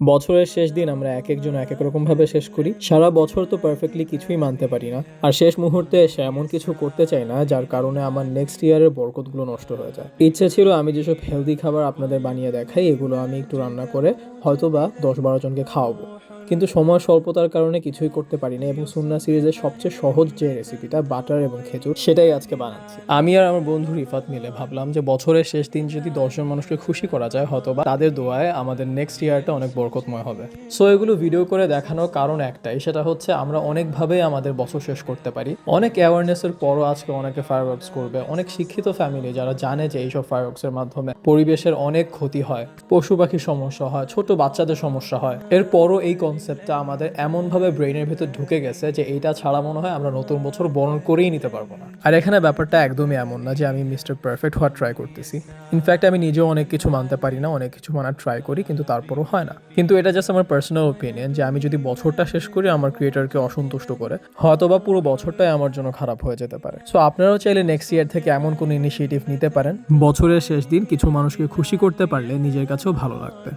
বছরের শেষ দিন আমরা এক একজন এক এক রকম ভাবে শেষ করি। সারা বছর তো পারফেক্টলি কিছুই মানতে পারি না, আর শেষ মুহূর্তে এসে এমন কিছু করতে চাই না যার কারণে আমার নেক্সট ইয়ারের বরকতগুলো নষ্ট হয়ে যায়। ইচ্ছে ছিল আমি যেসব হেলদি খাবার আপনাদের বানিয়ে দেখাই এগুলো আমি একটু রান্না করে হয়তোবা 10-12 জনকে খাওয়াবো, কিন্তু সময় স্বল্পতার কারণে কিছুই করতে পারি না এবং সুন্নাহ সিরিজের সবচেয়ে সহজ যে রেসিপিটা বাটার এবং খেজুর সেটাই আজকে বানাচ্ছি। আমি আর আমার বন্ধু রিফাত মিলে ভাবলাম যে বছরের শেষ দিন যদি 10 জন মানুষকে খুশি করা যায় হয়তোবা তাদের দোয়ায় আমাদের নেক্সট ইয়ারটা অনেক বরকতময় হবে। সো এগুলো ভিডিও করে দেখানোর কারণ একটাই, সেটা হচ্ছে আমরা অনেকভাবে আমাদের বছর শেষ করতে পারি। অনেক অ্যাওয়ারনেসের পরও আজকে অনেকে ফায়ারওয়ার্কস করবে। অনেক শিক্ষিত ফ্যামিলি যারা জানে যে এইসব ফায়ারওয়ার্কসের মাধ্যমে পরিবেশের অনেক ক্ষতি হয়, পশু পাখির সমস্যা হয়, ছোট বাচ্চাদের সমস্যা হয়, এরপরও এই কনসেপ্টটা আমাদের এমনভাবে ব্রেইনের ভেতর ঢুকে গেছে যে এইটা ছাড়া মনে হয় আমরা নতুন বছর বরণ করেই নিতে পারবো না। আর এখানে ব্যাপারটা একদমই এমন না যে আমি মিস্টার পারফেক্ট হওয়ার ট্রাই করতেছি। ইনফ্যাক্ট আমি নিজেও অনেক কিছু মানতে পারি না, অনেক কিছু মানার ট্রাই করি কিন্তু তারপরও হয় না। কিন্তু এটা জাস্ট আমার পার্সোনাল ওপিনিয়ন যে আমি যদি বছরটা শেষ করি আমার ক্রিয়েটরকে অসন্তুষ্ট করে হয়তোবা পুরো বছরটাই আমার জন্য খারাপ হয়ে যেতে পারে। সো আপনারাও চাইলে নেক্সট ইয়ার থেকে এমন কোনো ইনিশিয়েটিভ নিতে পারেন, বছরের শেষ দিন কিছু মানুষকে খুশি করতে পারলে নিজের কাছেও ভালো লাগবে।